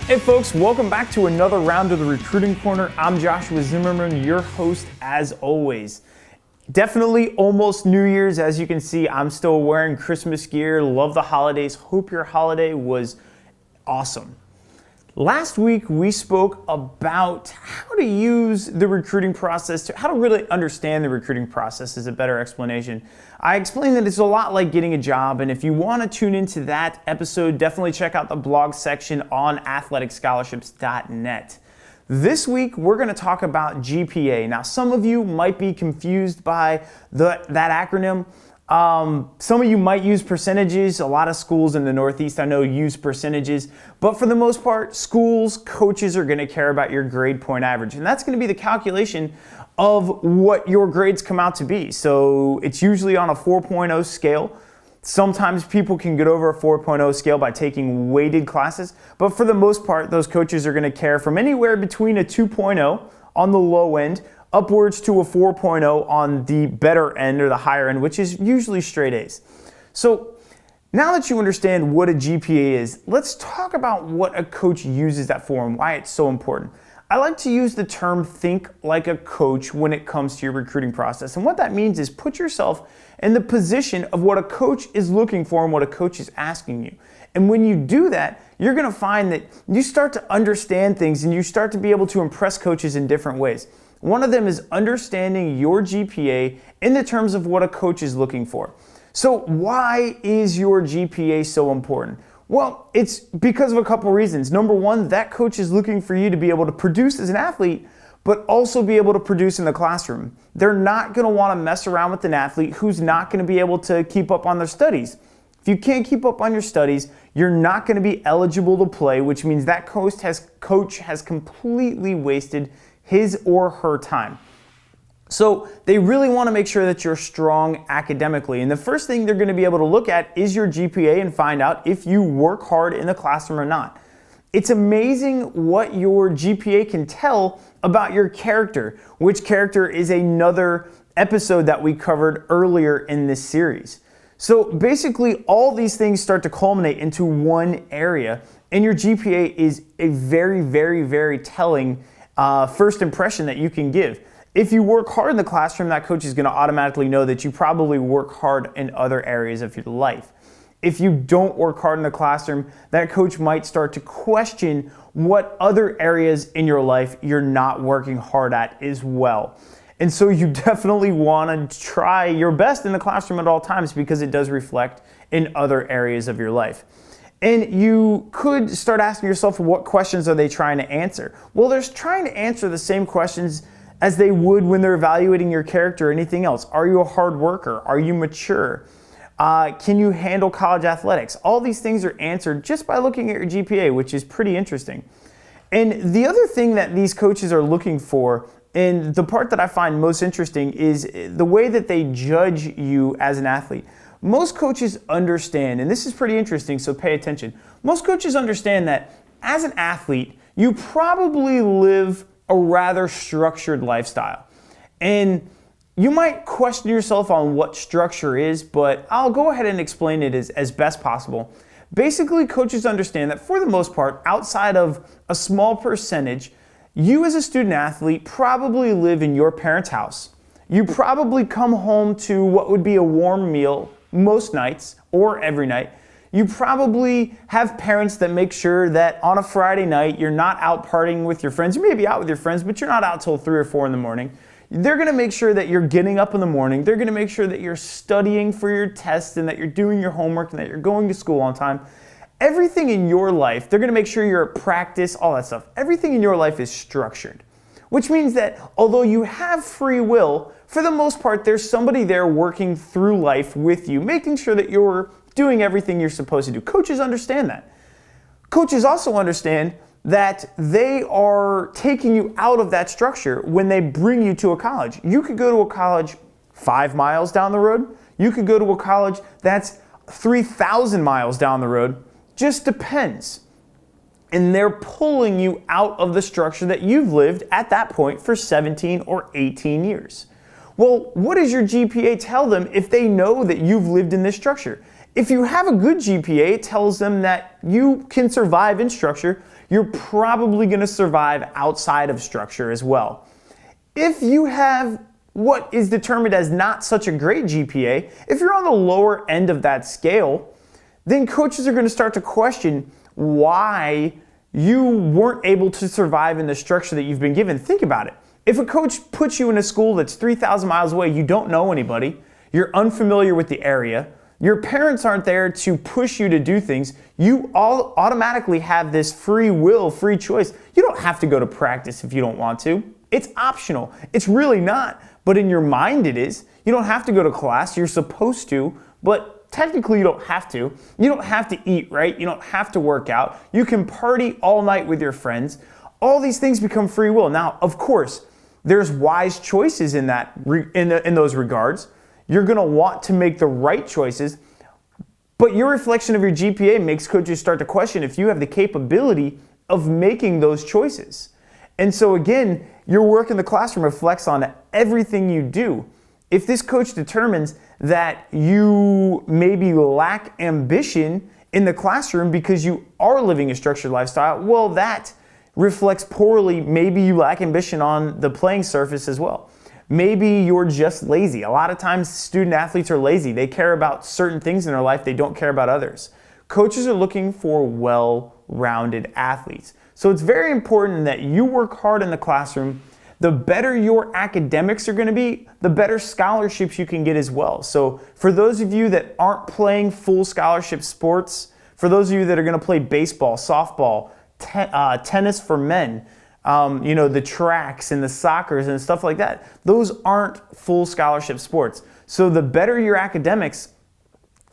Hey folks, welcome back to another round of the Recruiting Corner. I'm Joshua Zimmerman, your host as always. Definitely almost New Year's. As you can see, I'm still wearing Christmas gear. Love the holidays. Hope your holiday was awesome. Last week, we spoke about how to use the recruiting process, how to really understand the recruiting process is a better explanation. I explained that it's a lot like getting a job, and if you want to tune into that episode, definitely check out the blog section on athleticscholarships.net. This week, we're going to talk about GPA. Now, some of you might be confused by that acronym. Some of you might use percentages. A lot of schools in the Northeast I know use percentages, but for the most part, schools, coaches are going to care about your grade point average, and that's going to be the calculation of what your grades come out to be. So it's usually on a 4.0 scale. Sometimes people can get over a 4.0 scale by taking weighted classes, but for the most part, those coaches are going to care from anywhere between a 2.0 on the low end upwards to a 4.0 on the better end or the higher end, which is usually straight A's. So now that you understand what a GPA is, let's talk about what a coach uses that for and why it's so important. I like to use the term think like a coach when it comes to your recruiting process. And what that means is put yourself in the position of what a coach is looking for and what a coach is asking you. And when you do that, you're going to find that you start to understand things and you start to be able to impress coaches in different ways. One of them is understanding your GPA in the terms of what a coach is looking for. So why is your GPA so important? Well, it's because of a couple reasons. Number one, that coach is looking for you to be able to produce as an athlete, but also be able to produce in the classroom. They're not going to want to mess around with an athlete who's not going to be able to keep up on their studies. If you can't keep up on your studies, you're not going to be eligible to play, which means that coach has completely wasted his or her time. So they really want to make sure that you're strong academically. And the first thing they're going to be able to look at is your GPA and find out if you work hard in the classroom or not. It's amazing what your GPA can tell about your character, which character is another episode that we covered earlier in this series. So basically all these things start to culminate into one area, and your GPA is a very, very, very telling first impression that you can give. If you work hard in the classroom, that coach is going to automatically know that you probably work hard in other areas of your life. If you don't work hard in the classroom, that coach might start to question what other areas in your life you're not working hard at as well. And so you definitely want to try your best in the classroom at all times because it does reflect in other areas of your life. And you could start asking yourself, what questions are they trying to answer? Well, they're trying to answer the same questions as they would when they're evaluating your character or anything else. Are you a hard worker? Are you mature? Can you handle college athletics? All these things are answered just by looking at your GPA, which is pretty interesting. And the other thing that these coaches are looking for, and the part that I find most interesting, is the way that they judge you as an athlete. Most coaches understand, and this is pretty interesting, so pay attention. Most coaches understand that as an athlete, you probably live a rather structured lifestyle. And you might question yourself on what structure is, but I'll go ahead and explain it as best possible. Basically, coaches understand that for the most part, outside of a small percentage, you as a student athlete probably live in your parents' house. You probably come home to what would be a warm meal most nights or every night. You probably have parents that make sure that on a Friday night you're not out partying with your friends. You may be out with your friends, but you're not out till 3 or 4 in the morning. They're going to make sure that you're getting up in the morning. They're going to make sure that you're studying for your tests and that you're doing your homework and that you're going to school on time. Everything in your life, they're going to make sure you're at practice, all that stuff. Everything in your life is structured, which means that although you have free will, for the most part, there's somebody there working through life with you, making sure that you're doing everything you're supposed to do. Coaches understand that. Coaches also understand that they are taking you out of that structure when they bring you to a college. You could go to a college 5 miles down the road. You could go to a college that's 3,000 miles down the road. Just depends. And they're pulling you out of the structure that you've lived at that point for 17 or 18 years. Well, what does your GPA tell them if they know that you've lived in this structure? If you have a good GPA, it tells them that you can survive in structure. You're probably going to survive outside of structure as well. If you have what is determined as not such a great GPA, if you're on the lower end of that scale, then coaches are going to start to question why you weren't able to survive in the structure that you've been given. Think about it. If a coach puts you in a school that's 3,000 miles away, you don't know anybody, you're unfamiliar with the area, your parents aren't there to push you to do things, you all automatically have this free will, free choice. You don't have to go to practice if you don't want to. It's optional. It's really not, but in your mind it is. You don't have to go to class, you're supposed to, but technically you don't have to. You don't have to eat right, you don't have to work out. You can party all night with your friends. All these things become free will. Now, of course, there's wise choices in those regards. You're going to want to make the right choices, but your reflection of your GPA makes coaches start to question if you have the capability of making those choices. And so again, your work in the classroom reflects on everything you do. If this coach determines that you maybe lack ambition in the classroom because you are living a structured lifestyle, well, that reflects poorly. Maybe you lack ambition on the playing surface as well. Maybe you're just lazy. A lot of times student athletes are lazy. They care about certain things in their life. They don't care about others. Coaches are looking for well-rounded athletes. So it's very important that you work hard in the classroom. The better your academics are going to be, the better scholarships you can get as well. So for those of you that aren't playing full scholarship sports, for those of you that are going to play baseball, softball, tennis for men, the tracks and the soccers and stuff like that, those aren't full scholarship sports. So the better your academics,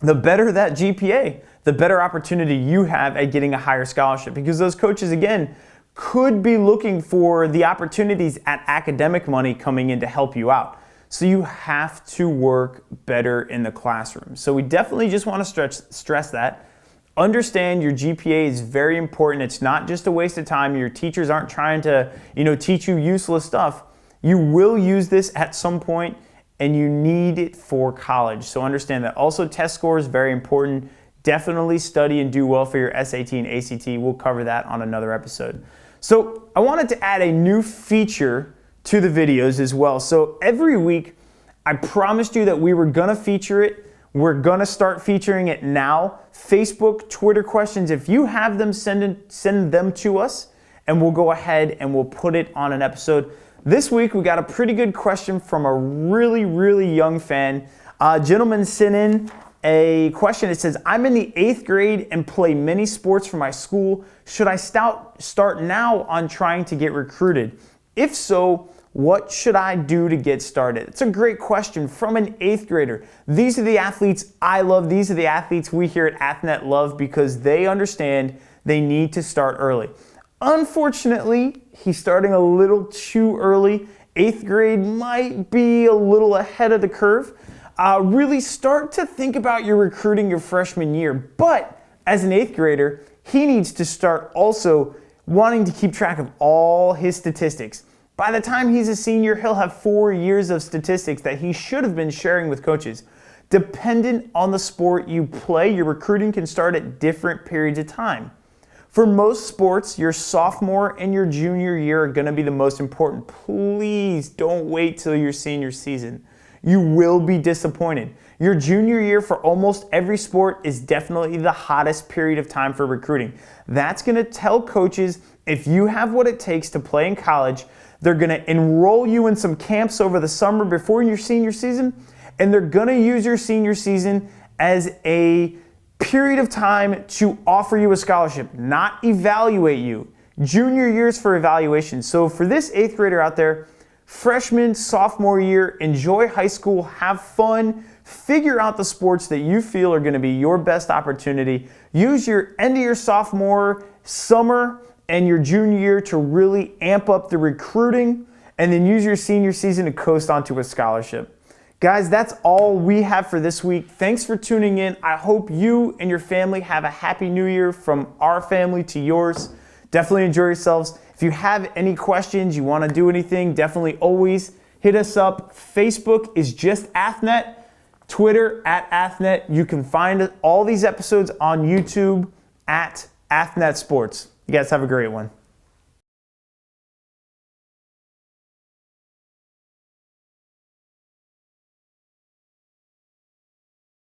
the better that GPA, the better opportunity you have at getting a higher scholarship, because those coaches, again, could be looking for the opportunities at academic money coming in to help you out. So you have to work better in the classroom. So we definitely just want to stress that. Understand your GPA is very important. It's not just a waste of time. Your teachers aren't trying to, teach you useless stuff. You will use this at some point and you need it for college. So understand that. Also, test score is very important. Definitely study and do well for your SAT and ACT. We'll cover that on another episode. So I wanted to add a new feature to the videos as well. So every week, I promised you that we were gonna feature it. We're gonna start featuring it now. Facebook, Twitter questions, if you have them, send them to us and we'll go ahead and we'll put it on an episode. This week, we got a pretty good question from a really, really young fan. A gentleman sent in a question. It says, I'm in the 8th grade and play many sports for my school. Should I start now on trying to get recruited? If so, what should I do to get started? It's a great question from an 8th grader. These are the athletes I love. These are the athletes we here at AthNet love because they understand they need to start early. Unfortunately, he's starting a little too early. 8th grade might be a little ahead of the curve. Really start to think about your recruiting your freshman year. But as an 8th grader, he needs to start also wanting to keep track of all his statistics. By the time he's a senior, he'll have 4 years of statistics that he should have been sharing with coaches. Dependent on the sport you play, your recruiting can start at different periods of time. For most sports, your sophomore and your junior year are going to be the most important. Please don't wait till your senior season. You will be disappointed. Your junior year for almost every sport is definitely the hottest period of time for recruiting. That's going to tell coaches if you have what it takes to play in college. They're going to enroll you in some camps over the summer before your senior season, and they're going to use your senior season as a period of time to offer you a scholarship, not evaluate you. Junior year's for evaluation. So for this 8th grader out there, freshman, sophomore year, enjoy high school, have fun, figure out the sports that you feel are going to be your best opportunity. Use your end of your sophomore, summer, and your junior year to really amp up the recruiting, and then use your senior season to coast onto a scholarship. Guys, that's all we have for this week. Thanks for tuning in. I hope you and your family have a happy new year from our family to yours. Definitely enjoy yourselves. If you have any questions, you want to do anything, definitely always hit us up. Facebook is just AthNet. Twitter at Athnet. You can find all these episodes on YouTube at Athnet Sports. You guys have a great one.